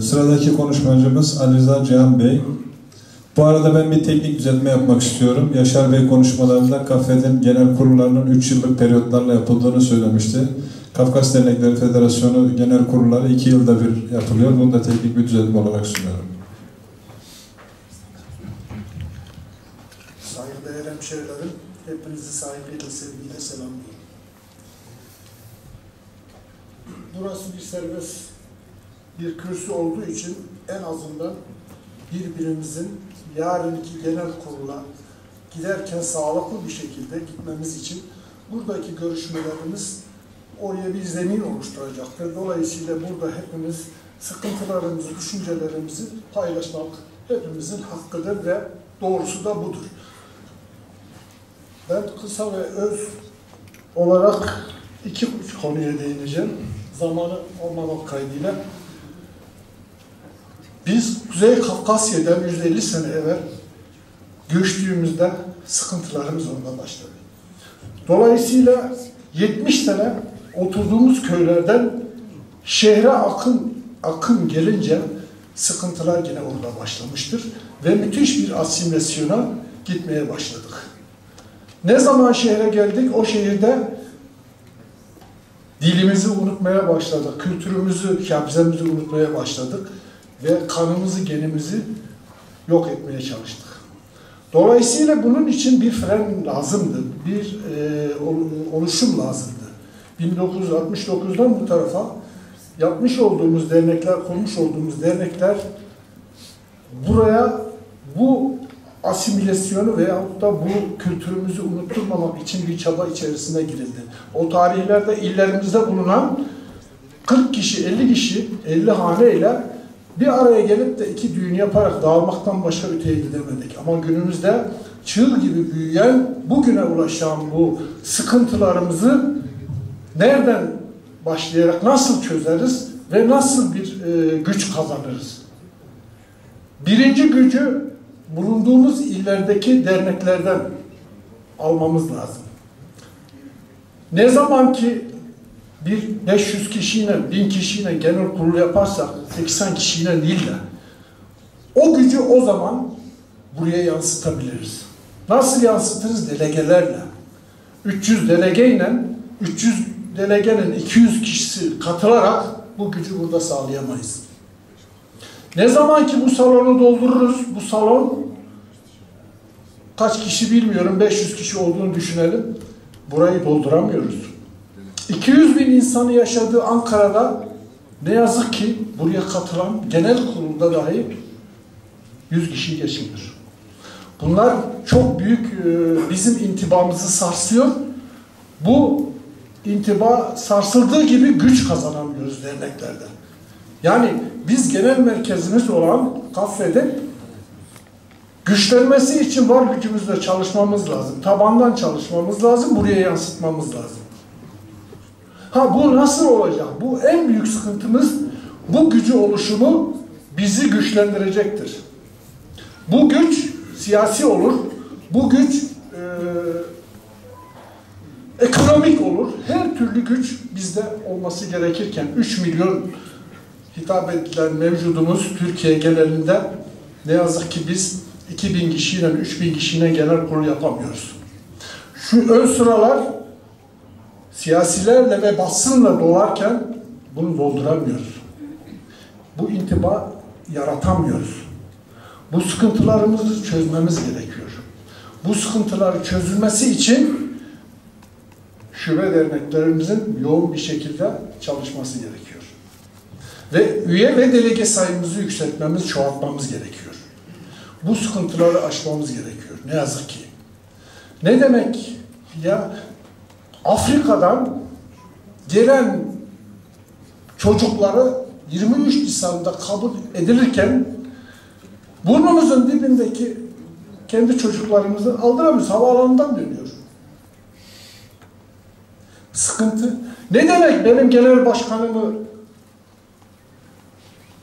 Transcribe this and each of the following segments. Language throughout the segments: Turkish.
Sıradaki konuşmacımız Ali Rıza Cihan Bey. Bu arada ben bir teknik düzeltme yapmak istiyorum. Yaşar Bey konuşmalarında KAFED'in genel kurullarının 3 yıllık periyotlarla yapıldığını söylemişti. Kafkas Dernekleri Federasyonu genel kurulları 2 yılda bir yapılıyor. Bunu da teknik bir düzeltme olarak sunuyorum. Saygıdeğer hemşehrilerim, hepinizi saygıyla, sevgiyle selamlıyorum. Burası bir serbest bir kürsü olduğu için en azından birbirimizin yarınki genel kurula giderken sağlıklı bir şekilde gitmemiz için buradaki görüşmelerimiz oraya bir zemin oluşturacaktır. Dolayısıyla burada hepimiz sıkıntılarımızı, düşüncelerimizi paylaşmak hepimizin hakkıdır ve doğrusu da budur. Ben kısa ve öz olarak iki konuya değineceğim. Zamanı olmamak kaydıyla. Biz Kuzey Kafkasya'dan 150 sene evvel göçtüğümüzde sıkıntılarımız orada başladı. Dolayısıyla 70 sene oturduğumuz köylerden şehre akın gelince sıkıntılar yine orada başlamıştır. Ve müthiş bir asimilasyona gitmeye başladık. Ne zaman şehre geldik, o şehirde dilimizi unutmaya başladık, kültürümüzü, şabzemizi unutmaya başladık ve kanımızı, genimizi yok etmeye çalıştık. Dolayısıyla bunun için bir fren lazımdı, bir oluşum lazımdı. 1969'dan bu tarafa yapmış olduğumuz dernekler, kurmuş olduğumuz dernekler buraya bu asimilasyonu veyahut da bu kültürümüzü unutturmamak için bir çaba içerisine girildi. O tarihlerde illerimizde bulunan 40 kişi, 50 kişi, 50 hane ile bir araya gelip de iki düğün yaparak dağılmaktan başka öteye gidemedik. Ama günümüzde çığ gibi büyüyen, bugüne ulaşan bu sıkıntılarımızı nereden başlayarak nasıl çözeriz ve nasıl bir güç kazanırız? Birinci gücü bulunduğumuz illerdeki derneklerden almamız lazım. Ne zaman ki bir 500 kişiyle, 1000 kişiyle genel kurulu yaparsak, 80 kişiyle değil de o gücü o zaman buraya yansıtabiliriz. Nasıl yansıtırız? Delegelerle. 300 delegeyle 300 delegenin 200 kişisi katılarak bu gücü burada sağlayamayız. Ne zaman ki bu salonu doldururuz, bu salon kaç kişi bilmiyorum, 500 kişi olduğunu düşünelim, burayı dolduramıyoruz. 200 bin insanı yaşadığı Ankara'da ne yazık ki buraya katılan genel kurulda dahi 100 kişi geçmiyor. Bunlar çok büyük bizim intibamızı sarsıyor. Bu intiba sarsıldığı gibi güç kazanamıyoruz derneklerden. Yani biz genel merkezimiz olan KAFED'in güçlenmesi için var gücümüzle çalışmamız lazım. Tabandan çalışmamız lazım, buraya yansıtmamız lazım. Ha bu nasıl olacak? Bu en büyük sıkıntımız, bu gücü oluşumu bizi güçlendirecektir. Bu güç siyasi olur, bu güç ekonomik olur. Her türlü güç bizde olması gerekirken 3 milyon hitap edilen mevcudumuz Türkiye genelinde ne yazık ki biz 2000 kişiyle 3000 kişiyle genel kurul yapamıyoruz. Şu ön sıralar siyasilerle ve basınla dolarken bunu dolduramıyoruz. Bu intiba yaratamıyoruz. Bu sıkıntılarımızı çözmemiz gerekiyor. Bu sıkıntıların çözülmesi için şube derneklerimizin yoğun bir şekilde çalışması gerekiyor. Ve üye ve delege sayımızı yükseltmemiz, çoğaltmamız gerekiyor. Bu sıkıntıları aşmamız gerekiyor. Ne yazık ki. Ne demek ya? Afrika'dan gelen çocukları 23 Nisan'da kabul edilirken burnumuzun dibindeki kendi çocuklarımızı aldıramıyoruz. Havaalanından dönüyor. Sıkıntı. Ne demek benim genel başkanımı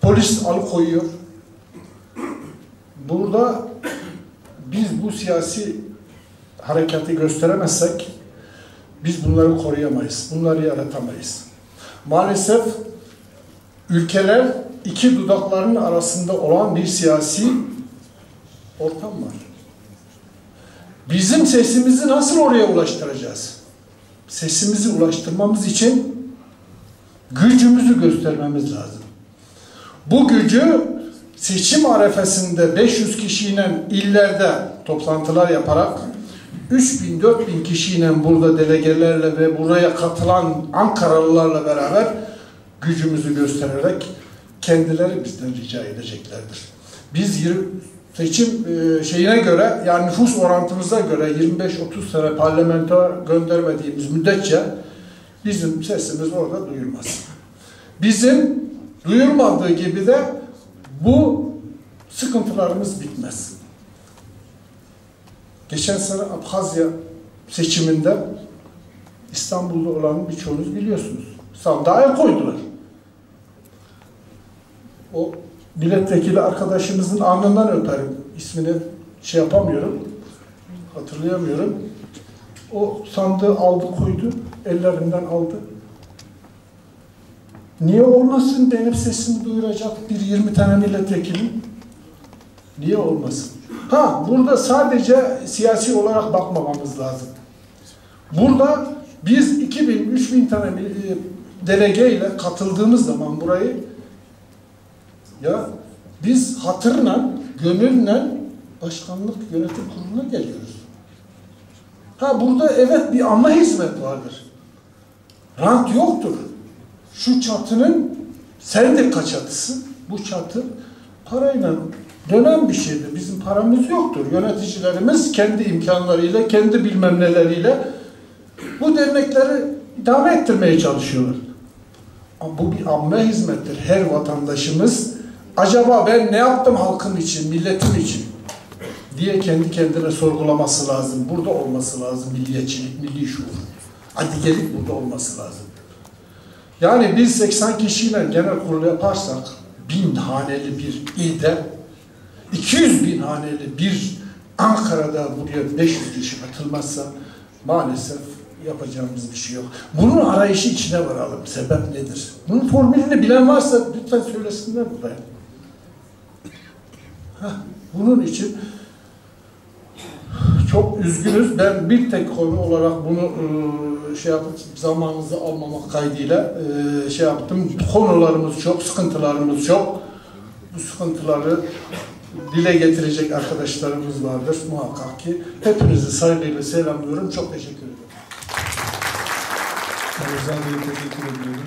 polis alıkoyuyor? Burada biz bu siyasi hareketi gösteremezsek biz bunları koruyamayız. Bunları yaratamayız. Maalesef ülkeler iki dudakların arasında olan bir siyasi ortam var. Bizim sesimizi nasıl oraya ulaştıracağız? Sesimizi ulaştırmamız için gücümüzü göstermemiz lazım. Bu gücü seçim arefesinde 500 kişiyle illerde toplantılar yaparak 3000-4000 kişiyle burada delegelerle ve buraya katılan Ankaralılarla beraber gücümüzü göstererek kendileri bizden rica edeceklerdir. Biz seçim şeyine göre, yani nüfus orantımıza göre 25-30 sene parlamento göndermediğimiz müddetçe bizim sesimiz orada duyulmaz. Bizim duyulmadığı gibi de bu sıkıntılarımız bitmez. Geçen sene Abhazya seçiminde İstanbul'da olan birçoğunuz biliyorsunuz. Sandığa el koydular. O milletvekili arkadaşımızın alnından öperim. İsmini şey yapamıyorum, hatırlayamıyorum. O sandığı aldı koydu, ellerinden aldı. Niye olmasın benim sesimi duyuracak bir 20 tane milletvekili? Niye olmasın? Burada sadece siyasi olarak bakmamamız lazım. Burada biz 2000-3000 tane delegeyle katıldığımız zaman burayı biz hatırla, gönülle başkanlık yönetim kuruluna geliyoruz. Burada evet bir ana hizmet vardır. Rant yoktur. Şu çatının sendika çatısı, bu çatı parayla dönen bir şeydir. Bizim paramız yoktur. Yöneticilerimiz kendi imkanlarıyla, kendi bilmem neleriyle bu dernekleri idame ettirmeye çalışıyorlar. Ama bu bir amme hizmettir. Her vatandaşımız acaba ben ne yaptım halkım için, milletim için diye kendi kendine sorgulaması lazım. Burada olması lazım milliyetçilik, milli şuur. Adigelik burada olması lazım. Yani biz 80 kişiyle genel kurulu yaparsak 1000 haneli bir ilde 200 bin haneli bir Ankara'da buraya 500 kişi katılmazsa maalesef yapacağımız bir şey yok. Bunun arayışı içine varalım. Sebep nedir? Bunun formülünü bilen varsa lütfen söylesinler buraya. Bunun için çok üzgünüz. Ben bir tek konu olarak bunu zamanınızı almamak kaydıyla yaptım. Konularımız çok, sıkıntılarımız çok. Bu sıkıntıları dile getirecek arkadaşlarımız vardır muhakkak ki. Hepinizi saygıyla selamlıyorum. Çok teşekkür ederim. Rıza Bey'e teşekkür ediyoruz.